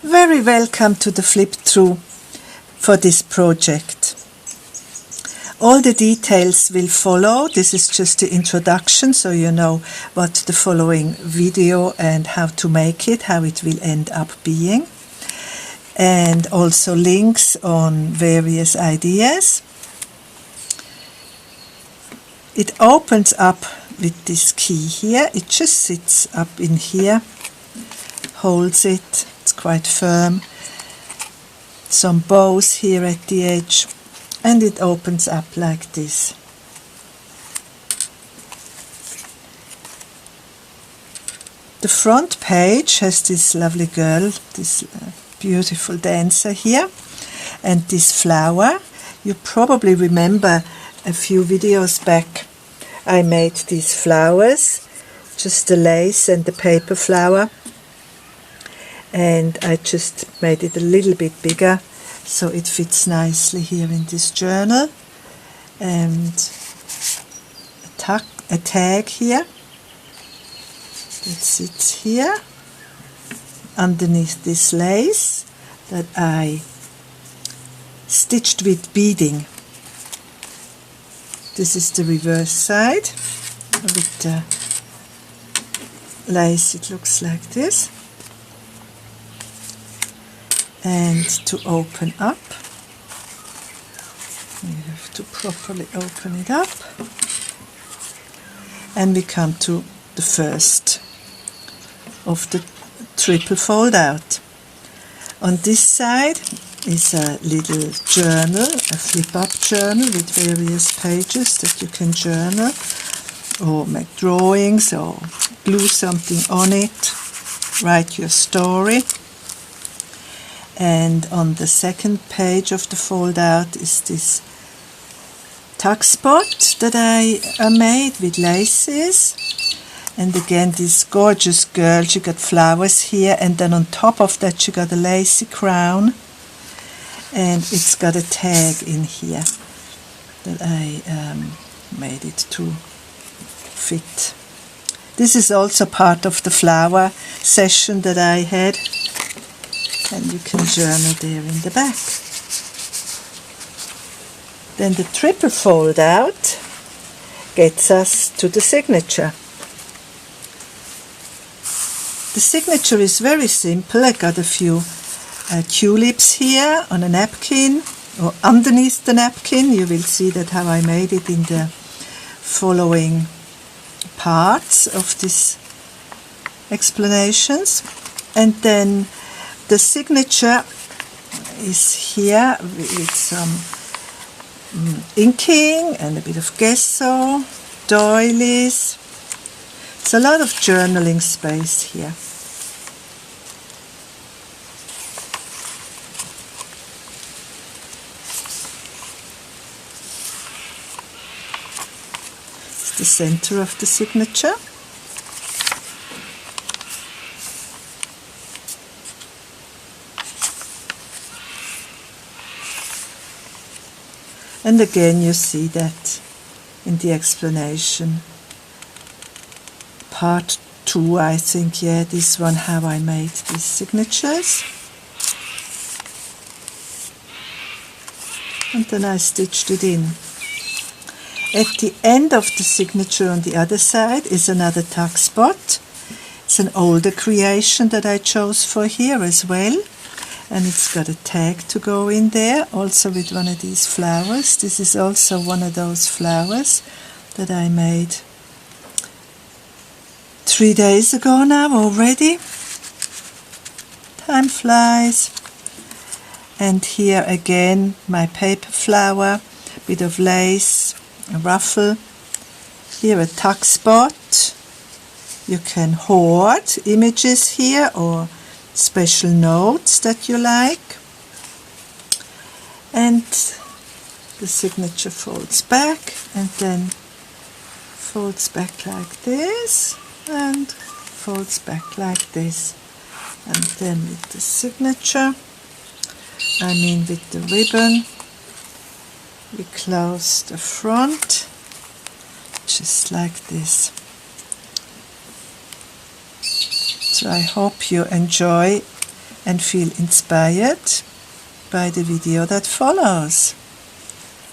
Very welcome to the flip through for this project. All the details will follow. This is just the introduction, so you know what the following video and how to make it, how it will end up being. And also links on various ideas. It opens up with this key here. It just sits up in here, holds it. It's quite firm. Some bows here at the edge, and it opens up like this. The front page has this lovely girl, this beautiful dancer here, and this flower. You probably remember a few videos back I made these flowers, just the lace and the paper flower. And I just made it a little bit bigger so it fits nicely here in this journal. And a tag here that sits here underneath this lace that I stitched with beading. This is the reverse side. With the lace it looks like this. And to open up, we have to properly open it up, and we come to the first of the triple fold out. On this side is a little journal, a flip up journal with various pages that you can journal or make drawings or glue something on it, write your story. And on the second page of the fold out is this tuck spot that I made with laces. And again, this gorgeous girl, she got flowers here, and then on top of that she got a lacy crown, and it's got a tag in here that I made it to fit. This is also part of the flower session that I had. And you can journal there in the back. Then the triple fold out gets us to the signature. The signature is very simple. I got a few tulips here on a napkin, or underneath the napkin. You will see that how I made it in the following parts of these explanations. And then the signature is here with some inking and a bit of gesso, doilies. It's a lot of journaling space here. It's the center of the signature. And again you see that in the explanation. Part 2, I think, yeah, this one, how I made these signatures. And then I stitched it in. At the end of the signature on the other side is another tuck spot. It's an older creation that I chose for here as well. And it's got a tag to go in there, also with one of these flowers. This is also one of those flowers that I made 3 days ago now already. Time flies. And here again my paper flower, bit of lace, a ruffle. Here a tuck spot. You can hoard images here or special notes that you like, and the signature folds back and then folds back like this and folds back like this, and then with the signature, I mean with the ribbon, we close the front just like this. So I hope you enjoy and feel inspired by the video that follows.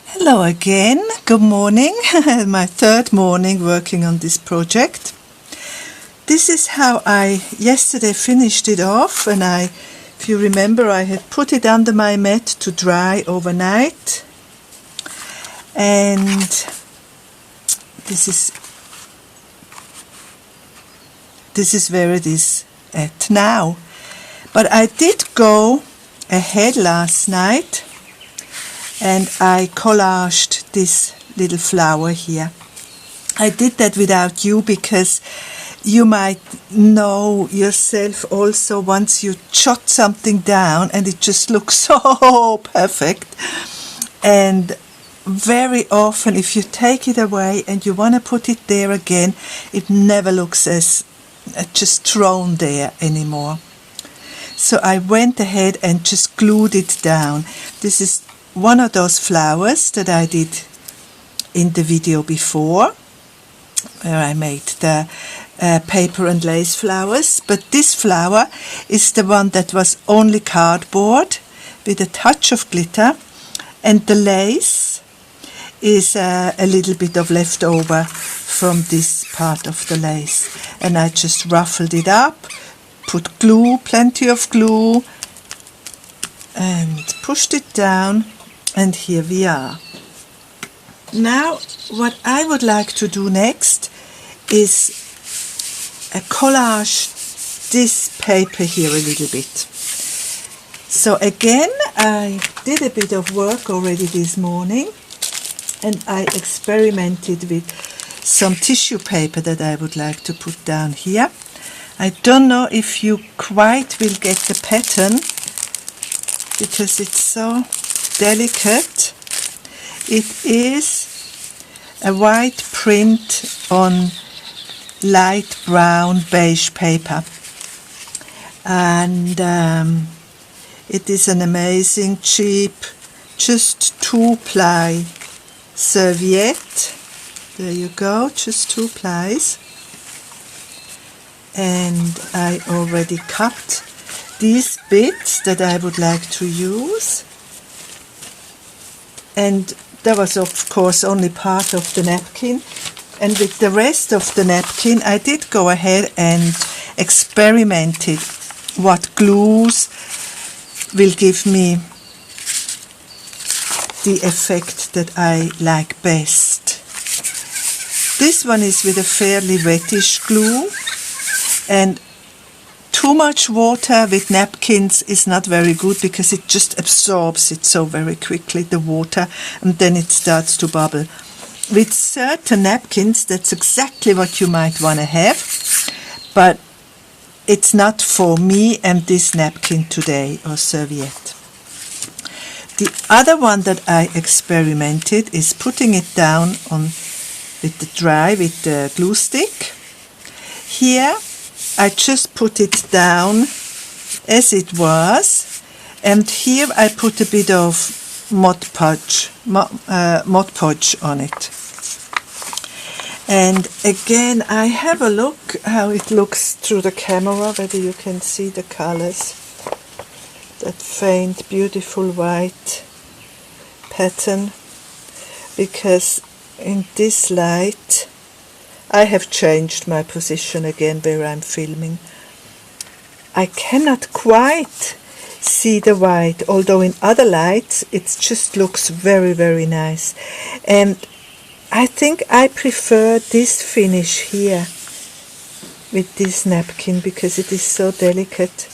Hello again, good morning, my third morning working on this project. This is how I yesterday finished it off, and if you remember, I had put it under my mat to dry overnight, and this is where it is at now. But I did go ahead last night and I collaged this little flower here. I did that without you because you might know yourself also once you jot something down and it just looks so perfect. And very often if you take it away and you want to put it there again, it never looks as just thrown there anymore. So I went ahead and just glued it down. This is one of those flowers that I did in the video before, where I made the paper and lace flowers. But this flower is the one that was only cardboard with a touch of glitter, and the lace is a little bit of leftover from this part of the lace. And I just ruffled it up, put glue, plenty of glue, and pushed it down, and here we are. Now what I would like to do next is collage this paper here a little bit. So again, I did a bit of work already this morning, and I experimented with some tissue paper that I would like to put down here. I don't know if you quite will get the pattern because it's so delicate. It is a white print on light brown beige paper, and it is an amazing cheap, just 2-ply serviette. There you go, just 2 plies. And I already cut these bits that I would like to use, and that was of course only part of the napkin, and with the rest of the napkin I did go ahead and experimented what glues will give me the effect that I like best. This one is with a fairly wettish glue, and too much water with napkins is not very good because it just absorbs it so very quickly, the water, and then it starts to bubble. With certain napkins, that's exactly what you might want to have, but it's not for me and this napkin today, or serviette. The other one that I experimented is putting it down on with the glue stick. Here I just put it down as it was, and here I put a bit of Mod Podge on it. And again, I have a look how it looks through the camera, whether you can see the colors, that faint beautiful white pattern, because in this light I have changed my position again where I'm filming. I cannot quite see the white, although in other lights it just looks very, very nice. And I think I prefer this finish here with this napkin because it is so delicate.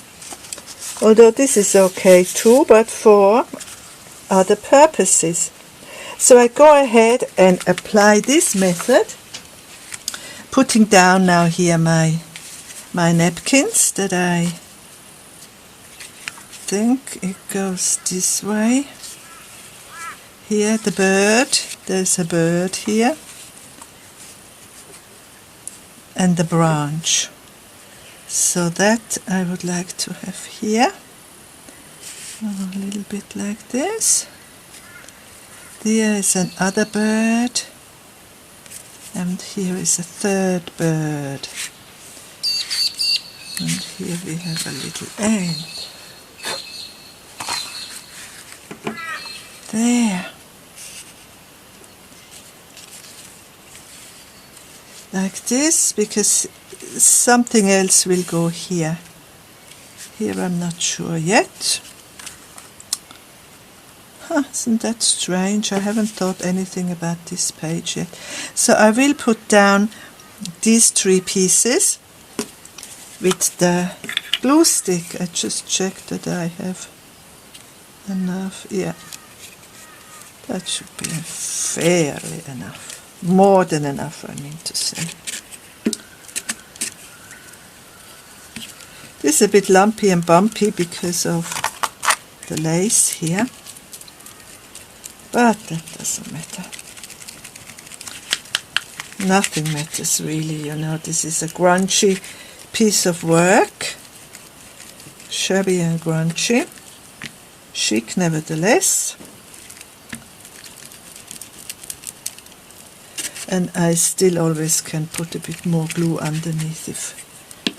Although this is okay too, but for other purposes. So I go ahead and apply this method, putting down now here my napkins that I think it goes this way. Here the bird, there's a bird here, and the branch. So that I would like to have here, a little bit like this. There is another bird, and here is a third bird. And here we have a little egg. there. Like this, because something else will go here. Here I'm not sure yet. Isn't that strange? I haven't thought anything about this page yet. So I will put down these 3 pieces with the glue stick. I just checked that I have enough. Yeah, that should be fairly enough. More than enough, I mean to say. This is a bit lumpy and bumpy because of the lace here, but that doesn't matter. Nothing matters really, you know. This is a grungy piece of work, shabby and grungy, chic nevertheless. And I still always can put a bit more glue underneath if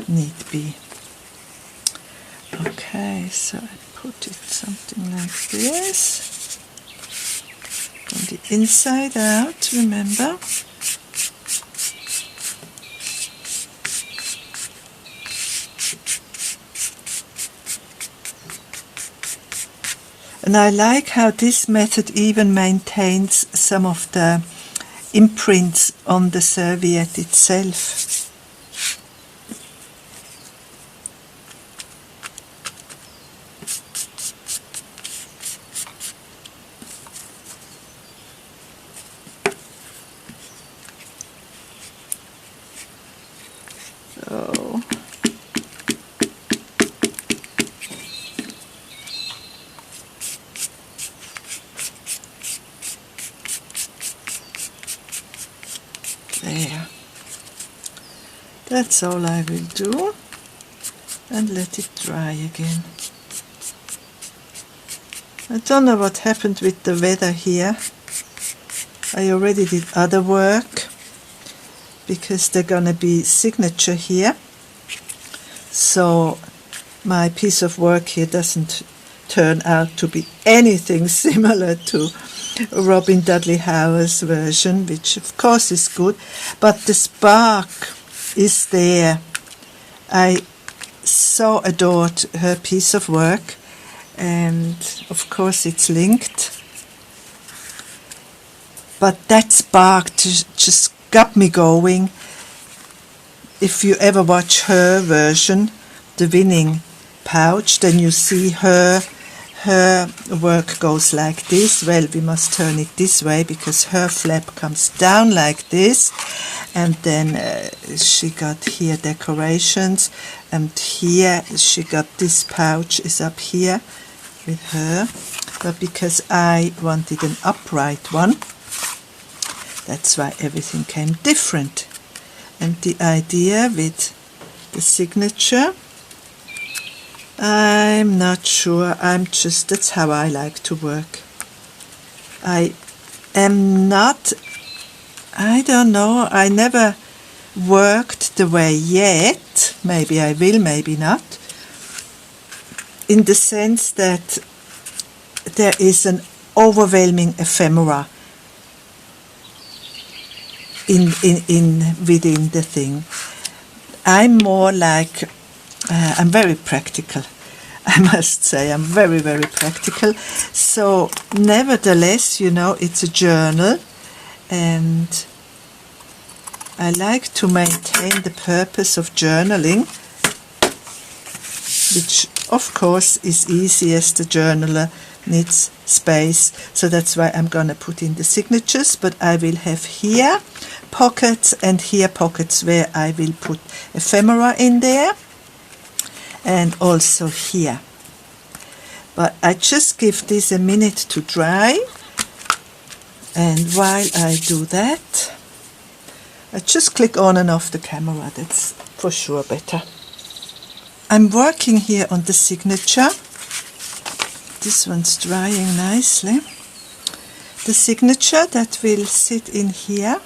need be. Okay, so I put it something like this. From the inside out, remember. And I like how this method even maintains some of the imprints on the serviette itself. So there. That's all I will do, and let it dry again. I don't know what happened with the weather here. I already did other work because they're gonna be signature here, so my piece of work here doesn't turn out to be anything similar to Robin Dudley Howes' version, which of course is good, but the spark is there. I so adored her piece of work, and of course it's linked, but that spark just got me going. If you ever watch her version, the winning pouch, then you see her work goes like this. Well, we must turn it this way because her flap comes down like this, and then she got here decorations, and here she got this pouch is up here with her, but because I wanted an upright one, that's why everything came different. And the idea with the signature, I'm not sure. That's how I like to work. I am not, I don't know, I never worked the way yet. Maybe I will, maybe not. In the sense that there is an overwhelming ephemera within the thing. I'm more like, I'm very practical, I must say. I'm very, very practical. So nevertheless, you know, it's a journal, and I like to maintain the purpose of journaling, which of course is easy as the journaler needs space. So that's why I'm gonna put in the signatures, but I will have here pockets and here pockets where I will put ephemera in there, and also here. But I just give this a minute to dry, and while I do that, I just click on and off the camera. That's for sure better. I'm working here on the signature. This one's drying nicely. The signature that will sit in here.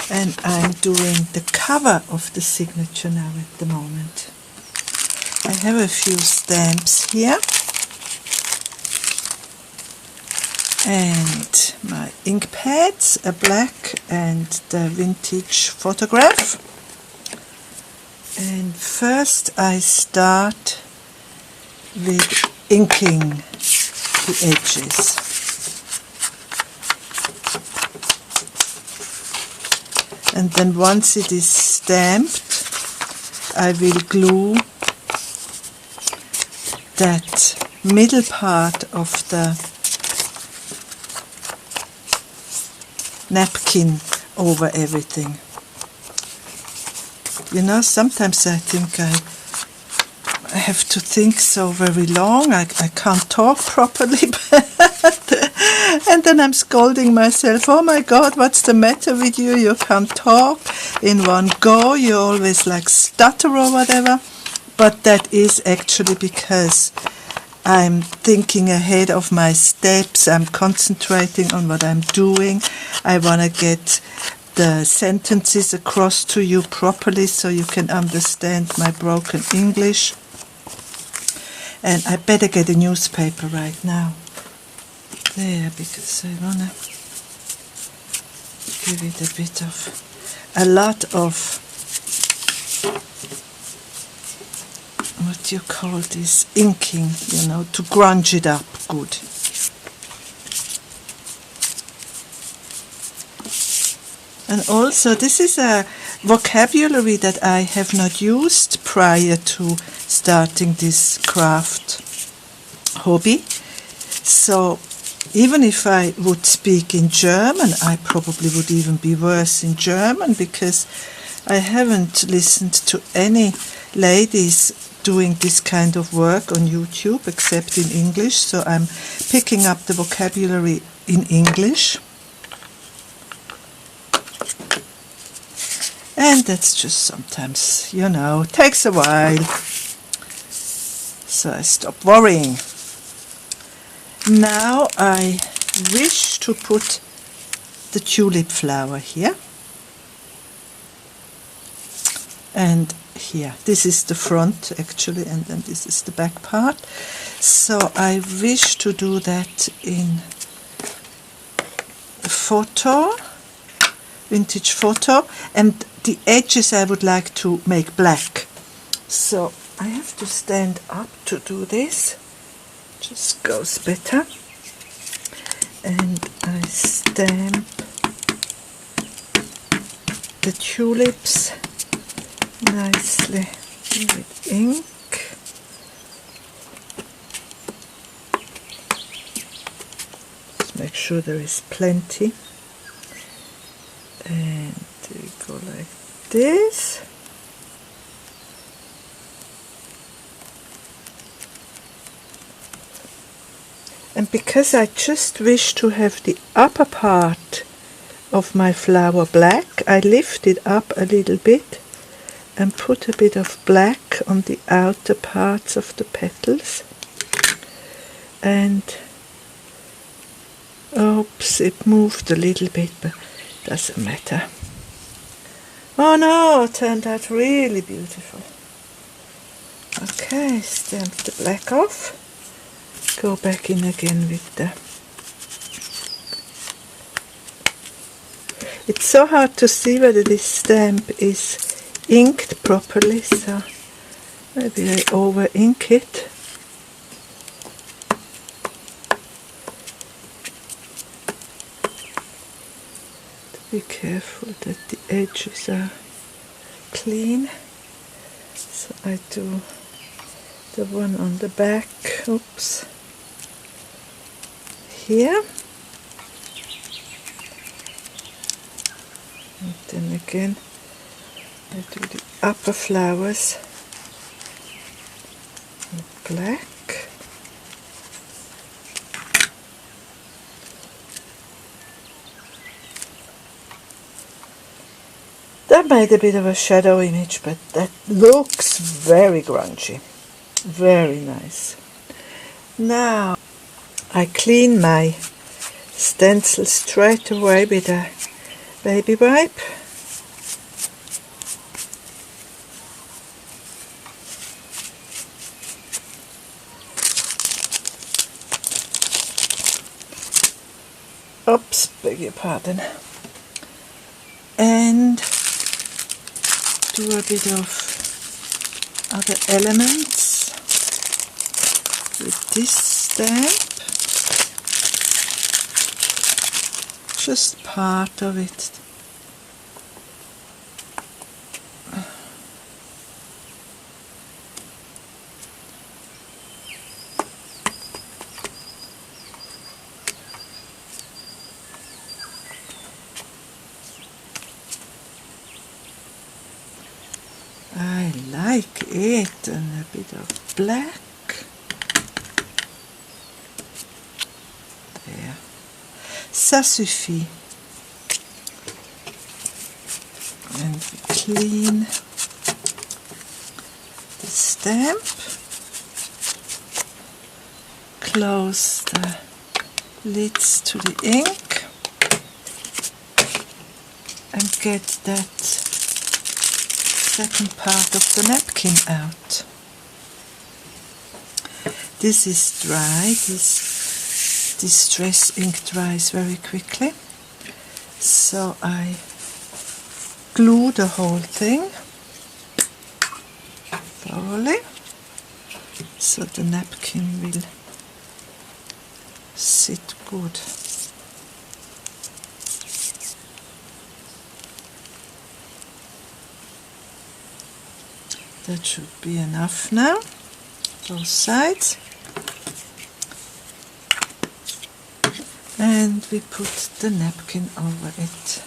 And I'm doing the cover of the signature now at the moment. I have a few stamps here. And my ink pads, a black and the vintage photograph. And first I start with inking the edges. And then once it is stamped, I will glue that middle part of the napkin over everything. You know, sometimes I think I have to think so very long. I can't talk properly, and then I'm scolding myself. Oh my God, what's the matter with you? You can't talk in one go. You always like stutter or whatever. But that is actually because I'm thinking ahead of my steps. I'm concentrating on what I'm doing. I want to get the sentences across to you properly so you can understand my broken English. And I better get a newspaper right now. There, because I want to give it a lot of, what do you call this, inking, you know, to grunge it up good. And also, this is a vocabulary that I have not used prior to starting this craft hobby. So even if I would speak in German, I probably would even be worse in German, because I haven't listened to any ladies doing this kind of work on YouTube except in English. So I'm picking up the vocabulary in English. And that's just sometimes, you know, takes a while. So I stop worrying. Now I wish to put the tulip flower here. And here, this is the front actually, and then this is the back part. So I wish to do that in a photo, vintage photo, and the edges I would like to make black. So I have to stand up to do this, just goes better. And I stamp the tulips nicely with ink. Just make sure there is plenty. And we go like this. And because I just wish to have the upper part of my flower black, I lift it up a little bit and put a bit of black on the outer parts of the petals. And oops, it moved a little bit, but doesn't matter. Oh no, it turned out really beautiful. Okay, stamp the black off. Go back in again with the... It's so hard to see whether this stamp is inked properly, so maybe I over ink it. Be careful that the edges are clean. So I do the one on the back, oops, here. And then again I do the upper flowers in black. That made a bit of a shadow image, but that looks very grungy. Very nice. Now I clean my stencil straight away with a baby wipe. oops, beg your pardon, and do a bit of other elements with this stamp, just part of it. I like it, and a bit of black. There. Ça suffit. And we clean the stamp. Close the lids to the ink. And get that second part of the napkin out. This is dry. This distress ink dries very quickly, so I glue the whole thing thoroughly so the napkin will sit good. That should be enough now, both sides. And we put the napkin over it.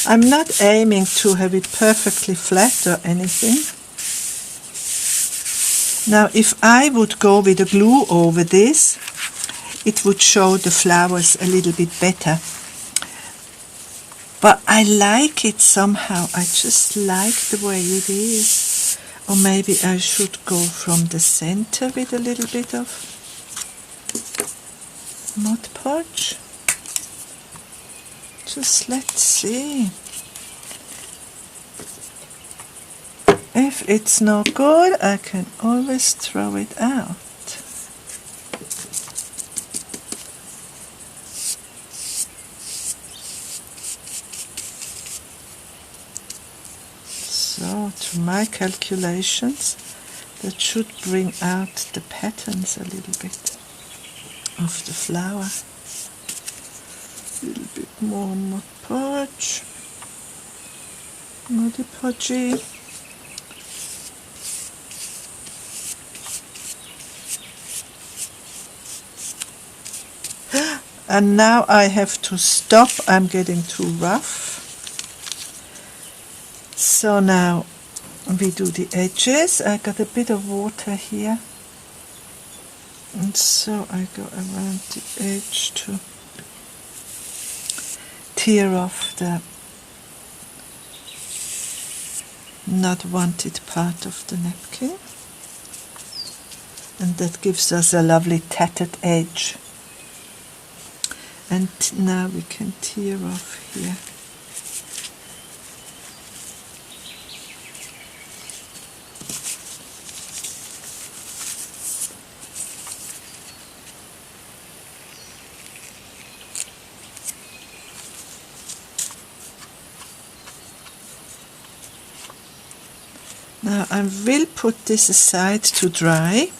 I'm not aiming to have it perfectly flat or anything. Now, if I would go with a glue over this, it would show the flowers a little bit better. But I like it somehow. I just like the way it is. Or maybe I should go from the center with a little bit of Mod Podge. Just let's see. If it's not good, I can always throw it out. So, to my calculations, that should bring out the patterns a little bit of the flower. A little bit more Mod Podge. Mod Podge. And now I have to stop, I'm getting too rough. So now we do the edges. I got a bit of water here. And so I go around the edge to tear off the not wanted part of the napkin. And that gives us a lovely tattered edge. And now we can tear off here. Now I will put this aside to dry,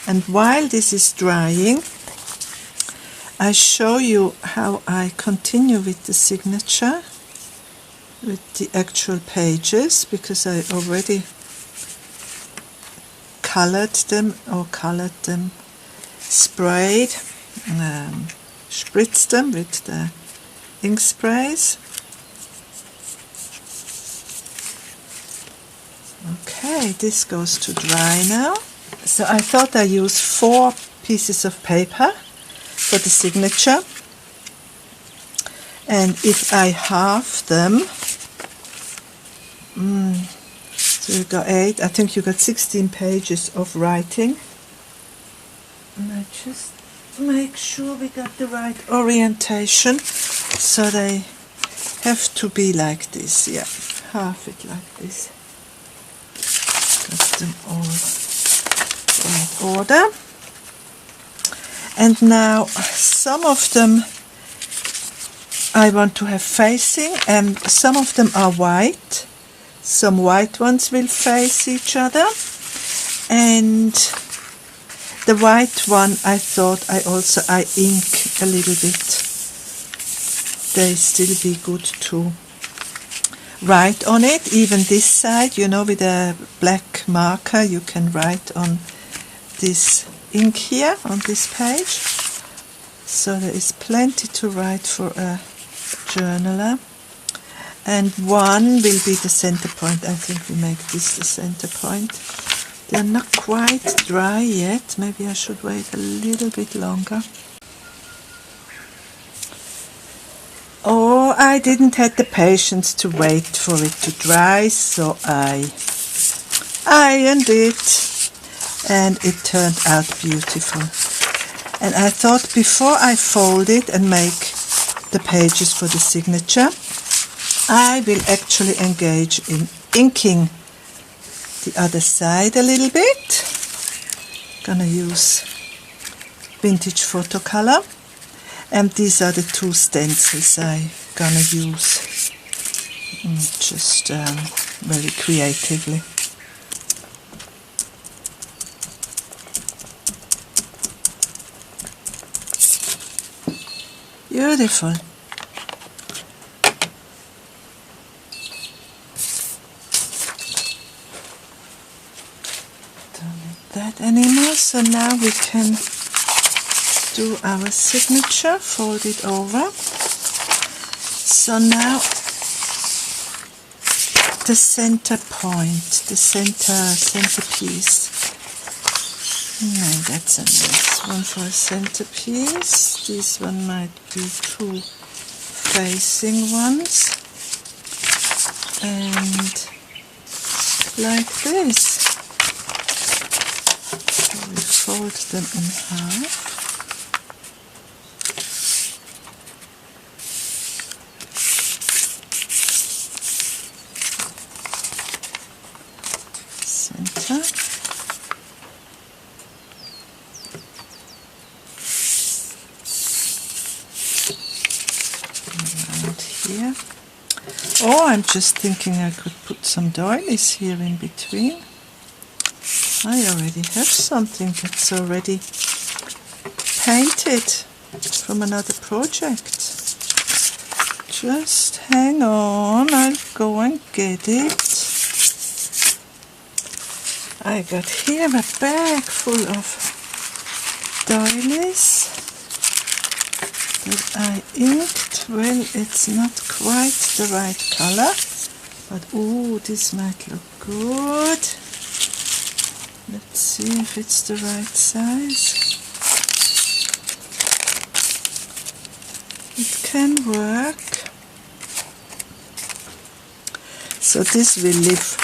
and while this is drying I show you how I continue with the signature, with the actual pages, because I already colored them, sprayed, spritzed them with the ink sprays. Okay, this goes to dry now. So I thought I use 4 pieces of paper for the signature, and if I halve them, so you got 8, I think you got 16 pages of writing. And I just make sure we got the right orientation. So they have to be like this, yeah, half it like this. Got them all in order. And now some of them I want to have facing, and some of them are white. Some white ones will face each other, and the white one I thought I ink a little bit. They still be good to write on it. Even this side, you know, with a black marker you can write on this ink here on this page. So there is plenty to write for a journaler. And one will be the center point. I think we make this the center point. They're not quite dry yet. Maybe I should wait a little bit longer. Oh, I didn't have the patience to wait for it to dry, so I ironed it, and it turned out beautiful. And I thought before I fold it and make the pages for the signature, I will actually engage in inking the other side a little bit. Gonna use vintage photo color. And these are the two stencils I'm gonna use, just very creatively. Beautiful. Don't need that anymore, so now we can do our signature, fold it over. So now the center point, the centerpiece. No, that's a nice one for a centerpiece. This one might be two facing ones. And like this. So we fold them in half. Center. Around here. Oh, I'm just thinking I could put some doilies here in between. I already have something that's already painted from another project. Just hang on, I'll go and get it. I got here a bag full of doilies that I inked. Well, it's not quite the right color, but oh, this might look good. Let's see if it's the right size. It can work. So this will live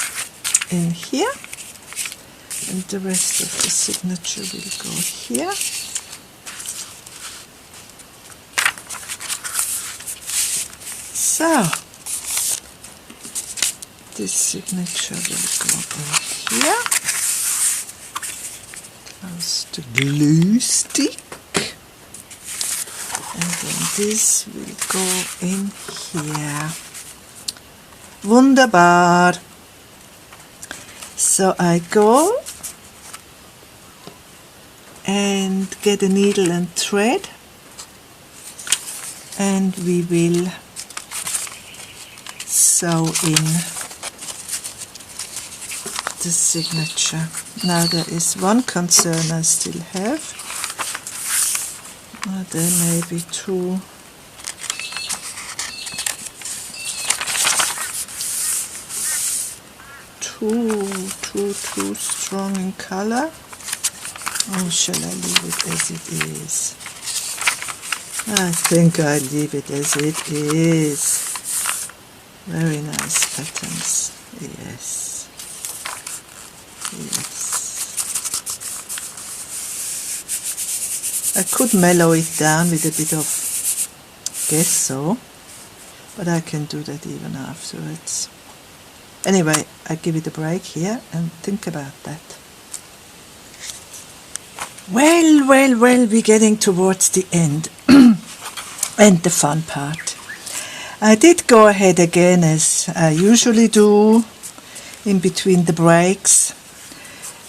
in here, and the rest of the signature will go here. So this signature will go in here. Goes the glue stick, and then this will go in here. Wunderbar. So I go and get a needle and thread, and we will sew in the signature. Now there is one concern I still have. There may be too strong in color. Or shall I leave it as it is? I think I leave it as it is. Very nice patterns. Yes. Yes. I could mellow it down with a bit of gesso, but I can do that even afterwards. Anyway, I give it a break here and think about that. Well, we're getting towards the end and the fun part. I did go ahead again, as I usually do, in between the breaks.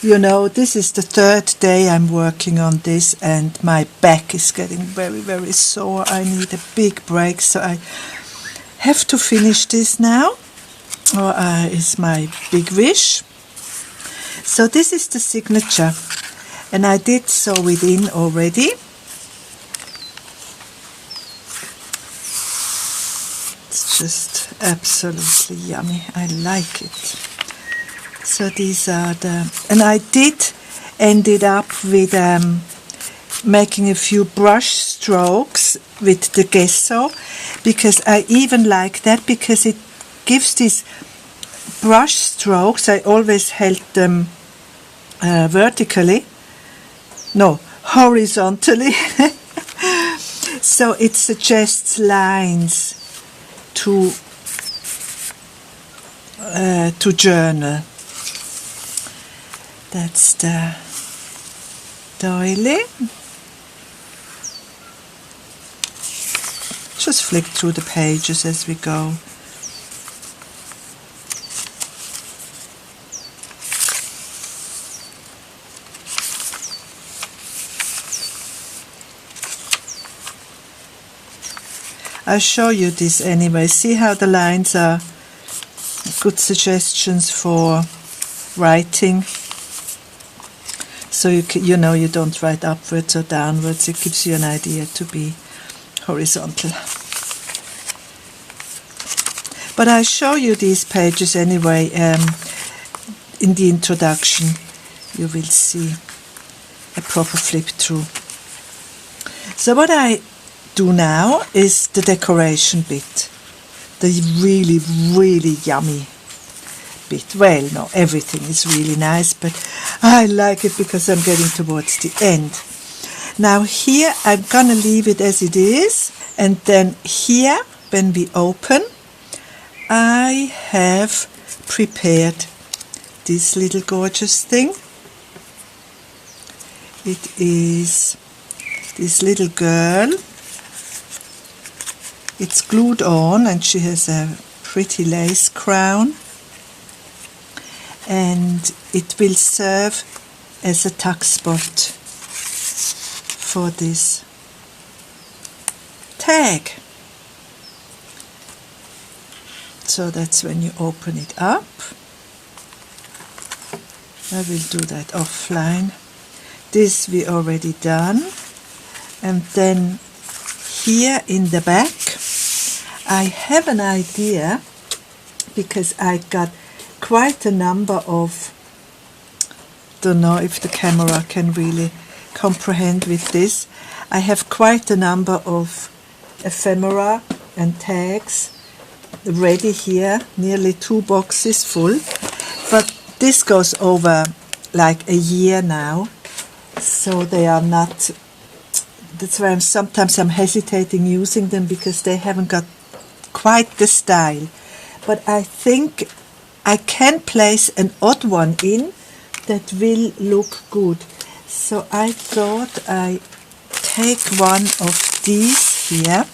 You know, this is the third day I'm working on this and my back is getting very, very sore. I need a big break, so I have to finish this now, or is my big wish. So this is the signature, and I did sew it in already. It's just absolutely yummy. I like it. So these are and I did ended up with making a few brush strokes with the gesso, because I even like that, because it gives these brush strokes. I always held them horizontally. So it suggests lines to journal. That's the doily. Just flick through the pages as we go. I'll show you this anyway. See how the lines are good suggestions for writing. So you know you don't write upwards or downwards. It gives you an idea to be horizontal. But I'll show you these pages anyway. In the introduction, you will see a proper flip through. So what I do now is the decoration bit, the really, really yummy bit. Well, no, everything is really nice, but I like it because I'm getting towards the end. Now here I'm gonna leave it as it is, and then here when we open, I have prepared this little gorgeous thing. It is this little girl. It's glued on and she has a pretty lace crown, and it will serve as a tuck spot for this tag. So that's when you open it up. I will do that offline. This we already done. And then here in the back I have an idea, because I got quite a number of, don't know if the camera can really comprehend with this, I have quite a number of ephemera and tags ready here, nearly 2 boxes full, but this goes over like a year now, so they are not, that's why sometimes I'm hesitating using them, because they haven't got quite the style. But I think I can place an odd one in that will look good. So I thought I take one of these here.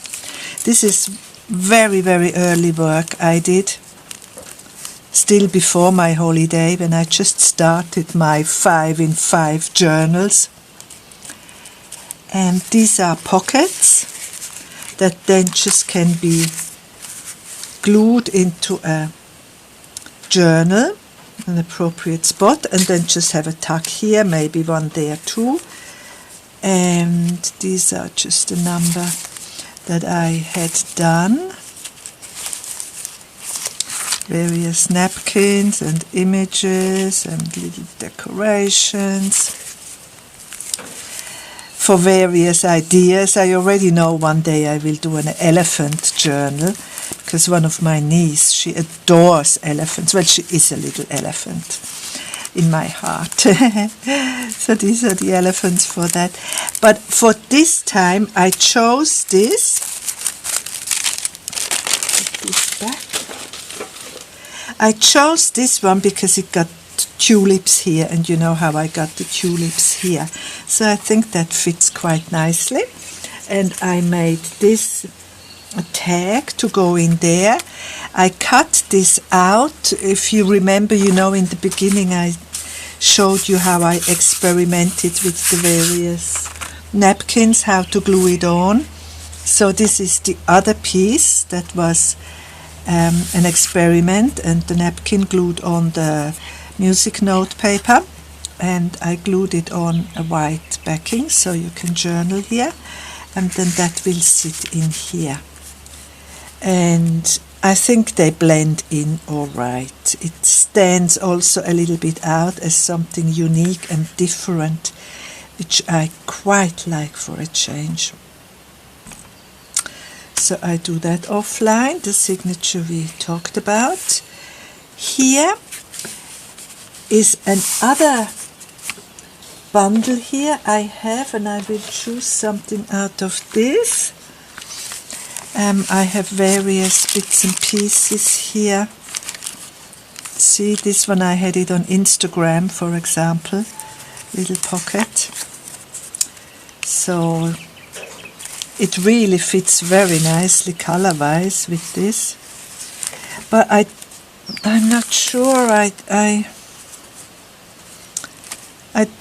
This is very, very early work I did, still before my holiday, when I just started my 5 in 5 journals. And these are pockets that then just can be glued into a journal, an appropriate spot, and then just have a tuck here, maybe one there too. And these are just a number that I had done. Various napkins and images and little decorations for various ideas. I already know one day I will do an elephant journal, because one of my nieces, she adores elephants. Well, she is a little elephant in my heart. So these are the elephants for that. But for this time I chose this this back. I chose this one because it got tulips here, and you know how I got the tulips here. So I think that fits quite nicely. And I made this tag to go in there. I cut this out. If you remember, you know, in the beginning I showed you how I experimented with the various napkins, how to glue it on. So this is the other piece that was an experiment, and the napkin glued on the music note paper, and I glued it on a white backing so you can journal here, and then that will sit in here. And I think they blend in all right. It stands also a little bit out as something unique and different, which I quite like for a change. So I do that offline, the signature we talked about. Here is another bundle here I have, and I will choose something out of this. I have various bits and pieces here. See, this one I had it on Instagram, for example, little pocket. So it really fits very nicely color-wise with this. But I'm not sure. I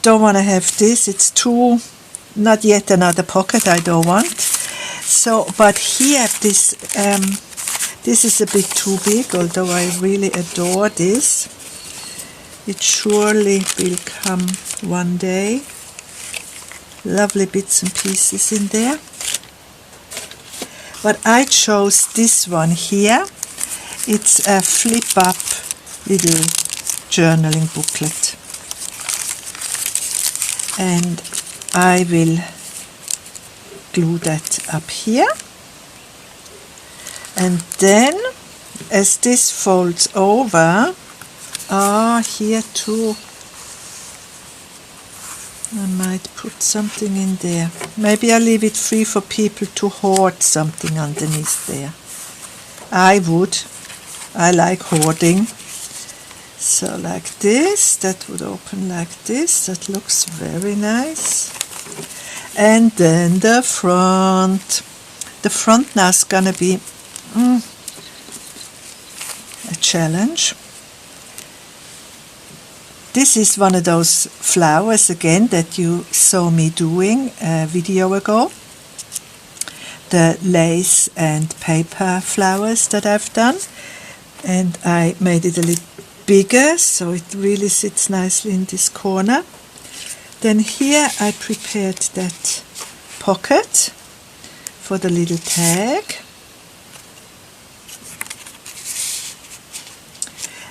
don't want to have this. It's too, not yet another pocket I don't want. So, but here this is a bit too big, although I really adore this. It surely will come one day. Lovely bits and pieces in there. But I chose this one here. It's a flip-up little journaling booklet. And I will glue that up here, and then as this folds over, here too I might put something in there. Maybe I'll leave it free for people to hoard something underneath there. I would. I like hoarding. So like this, that would open like this. That looks very nice. And then the front. The front now is gonna be a challenge. This is one of those flowers again that you saw me doing a video ago. The lace and paper flowers that I've done. And I made it a little bigger so it really sits nicely in this corner. Then here I prepared that pocket for the little tag.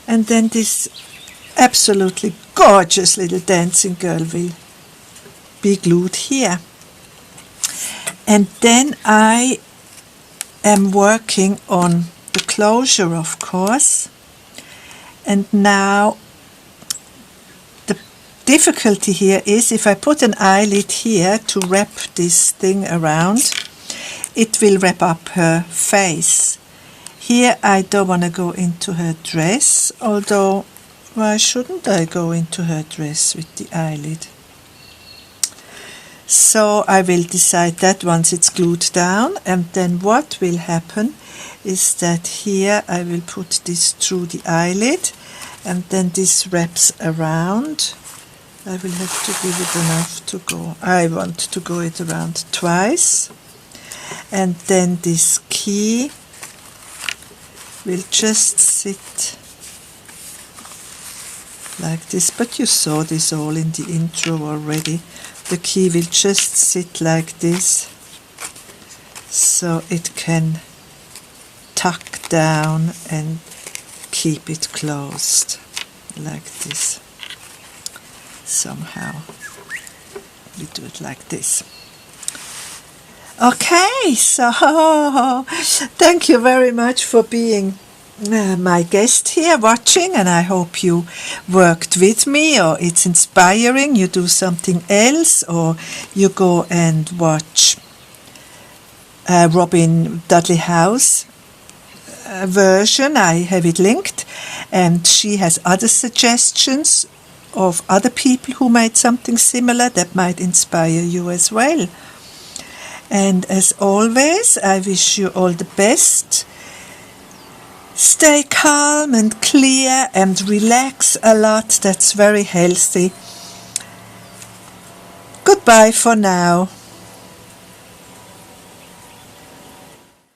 And then this absolutely gorgeous little dancing girl will be glued here. And then I am working on the closure, of course. And now difficulty here is if I put an eyelid here to wrap this thing around, it will wrap up her face. Here I don't want to go into her dress, although why shouldn't I go into her dress with the eyelid? So I will decide that once it's glued down, and then what will happen is that here I will put this through the eyelid, and then this wraps around. I will have to give it enough to go. I want to go it around twice. And then this key will just sit like this. But you saw this all in the intro already. The key will just sit like this, so it can tuck down and keep it closed like this. Somehow we do it like this. Okay, so thank you very much for being my guest here watching, and I hope you worked with me, or it's inspiring, you do something else, or you go and watch Robin Dudley Howes version. I have it linked, and she has other suggestions of other people who made something similar that might inspire you as well. And as always, I wish you all the best. Stay calm and clear and relax a lot. That's very healthy. Goodbye for now.